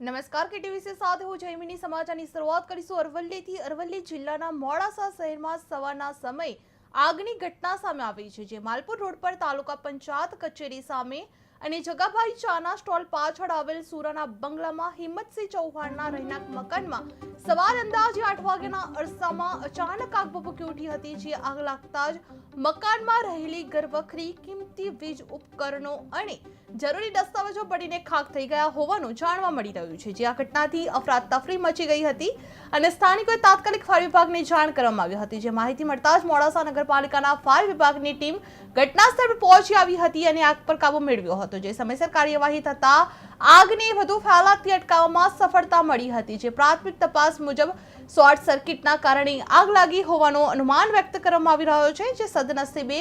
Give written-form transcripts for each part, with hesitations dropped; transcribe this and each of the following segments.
નમસ્કાર કેટીવીસી સાથે હું જયમિની સમાચારની શરૂઆત કરીશું અરવલ્લીથી। અરવલ્લી જિલ્લાના મોડાસા શહેરમાં સવારના સમયે આગની ઘટના સામે આવી છે, જે માલપુર રોડ પર તાલુકા પંચાયત કચેરી સામે અને જગાભાઈ ચાના સ્ટોલ પાછળ આવેલ સુરાના બંગલામાં હિંમતસિંહ ચૌહાણના રહેણાંક મકાનમાં સવારે અંદાજે 8 વાગ્યાના અરસામાં અચાનક આગ ભભૂકી ઉઠી હતી, જે આગ લાગતા જ મકાનમાં રહેલી ઘરવખરી, કિંમતી વીજ ઉપકરણો અને જરૂરી દસ્તાવેજો બળીને ખાખ થઈ ગયા હોવાનું જાણવા મળી રહ્યું છે। જે આ ઘટનાથી અફરાતફરી મચી ગઈ હતી અને સ્થાનિકોએ તાત્કાલિક ફાયર વિભાગને જાણ કરવામાં આવી હતી। જે માહિતી મળતા જ મોડાસા નગરપાલિકાના ફાયર વિભાગની ટીમ ઘટના સ્થળ પર પહોંચી આવી હતી અને આગ પર કાબુ મેળવ્યો હતો। જે સમયસર કાર્યવાહી થતા આગને વધુ ફેલાતી અટકાવવામાં સફળતા મળી હતી। જે પ્રાથમિક તપાસ મુજબ શોર્ટ સર્કિટના કારણે આગ લાગી હોવાનો અનુમાન વ્યક્ત કરવામાં આવી રહ્યો છે। જે સદનસીબે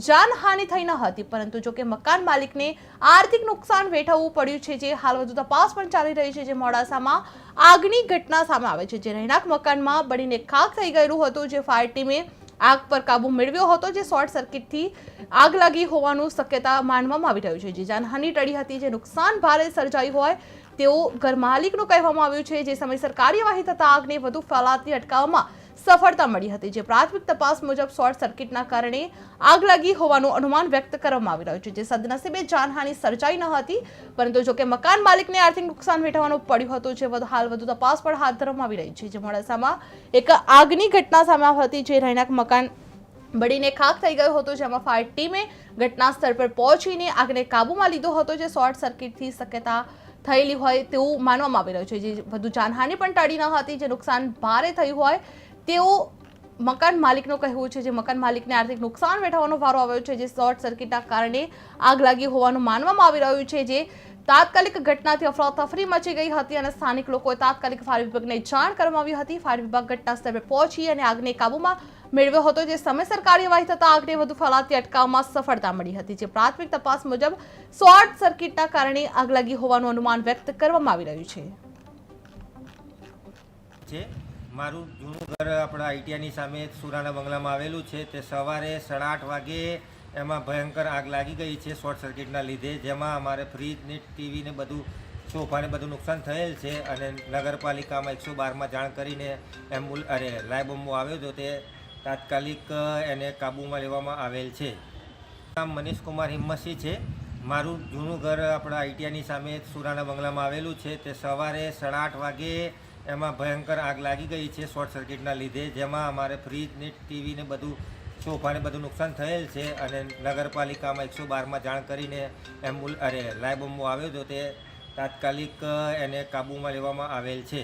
જાનહાનિ થઈ ન હતી, પરંતુ જો કે મકાન માલિકને આર્થિક નુકસાન વેઠવવું પડ્યું છે। જે હાલ વધુ તપાસ પણ ચાલી રહી છે। જે મોડાસામાં આગની ઘટના સામે આવે છે, જે રહેણાંક મકાનમાં બળીને ખાખ થઈ ગયેલું હતું। જે ફાયર ટીમે આગ પર કાબુ મેળવ્યો હતો। જે શોર્ટ સર્કિટથી આગ લાગી હોવાનું શક્યતા માનવામાં આવી રહ્યું છે। જે જાનહાનિ ટળી હતી, જે નુકસાન ભારે સર્જાઈ હોય તેવું ઘર માલિકનું કહેવામાં આવ્યું છે। જે સમયસર કાર્યવાહી થતા આગને વધુ ફેલાતી અટકાવવામાં સફળતા મળી હતી। જે પ્રાથમિક તપાસ મુજબ શોર્ટ સર્કિટના કારણે આગ લાગી હોવાનું અનુમાન વ્યક્ત કરવામાં આવી રહ્યું છે। જે સદનસીબે જાનહાનિ સર્જાઈ ન હતી, પરંતુ જો કે મકાન માલિકને આર્થિક નુકસાન વેઠવવાનું પડ્યું હતું। જે હાલ વધુ તપાસ પણ હાથ ધરવામાં આવી રહી છે। જે મોડાસામાં એક આગની ઘટના સામે આવી હતી, જે રહેણાંક મકાન બળીને ખાખ થઈ ગયો હતો, જેમાં ફાયર ટીમે ઘટના સ્થળ પર પહોંચીને આગને કાબૂમાં લીધો હતો। જે શોર્ટ સર્કિટથી શક્યતા થયેલી હોય તેવું માનવામાં આવી રહ્યું છે। જે વધુ જાનહાનિ પણ ટળી ન હતી, જે નુકસાન ભારે થયું હોય તેવું મકાન માલિકનું કહેવું છે। જે મકાન માલિકને આર્થિક નુકસાન વેઠવવાનો વારો આવ્યો છે। જે શોર્ટ સર્કિટના કારણે આગ લાગી હોવાનું માનવામાં આવી રહ્યું છે। જે તાત્કાલિક ઘટનાથી અફરાતફરી મચી ગઈ હતી અને સ્થાનિક લોકોએ તાત્કાલિક ફાયર વિભાગને જાણ કરવામાં આવી હતી। ફાયર વિભાગ ઘટના સ્થળ પર પહોંચી અને આગને કાબૂમાં મેળવ્યો હતો। જે સમયસર કાર્યવાહી થતા આગને વધુ ફેલાતી અટકાવવામાં સફળતા મળી હતી। જે પ્રાથમિક તપાસ મુજબ શોર્ટ સર્કિટના કારણે આગ લાગી હોવાનું અનુમાન વ્યક્ત કરવામાં આવી રહ્યું છે। મારું જૂનું ઘર આપણા આઈટીઆઈની સામે સુરાના બંગલામાં આવેલું છે। તે સવારે 8:30 વાગે એમાં ભયંકર આગ લાગી ગઈ છે શોર્ટ સર્કિટના લીધે, જેમાં અમારે ફ્રીજ ને ટીવી ને બધું, સોફાને બધું નુકસાન થયેલ છે। અને નગરપાલિકામાં 112માં જાણ કરીને લાઈવ બોમ્બો આવ્યો હતો, તે તાત્કાલિક એને કાબૂમાં લેવામાં આવેલ છે। નામ મનીષ કુમાર હિંમતસિંહ છે। મારું જૂનું ઘર આપણા આઈટીઆઈની સામે સુરાના બંગલામાં આવેલું છે। તે સવારે 8:30 વાગે એમાં ભયંકર આગ લાગી ગઈ છે શોર્ટ સર્કિટના લીધે, જેમાં અમારે ફ્રીજ ને ટીવી ને બધું, સોફાને બધું નુકસાન થયેલ છે। અને નગરપાલિકામાં 112માં જાણ કરીને લાઈવ બોમ્બો આવ્યો હતો, તે તાત્કાલિક એને કાબૂમાં લેવામાં આવેલ છે।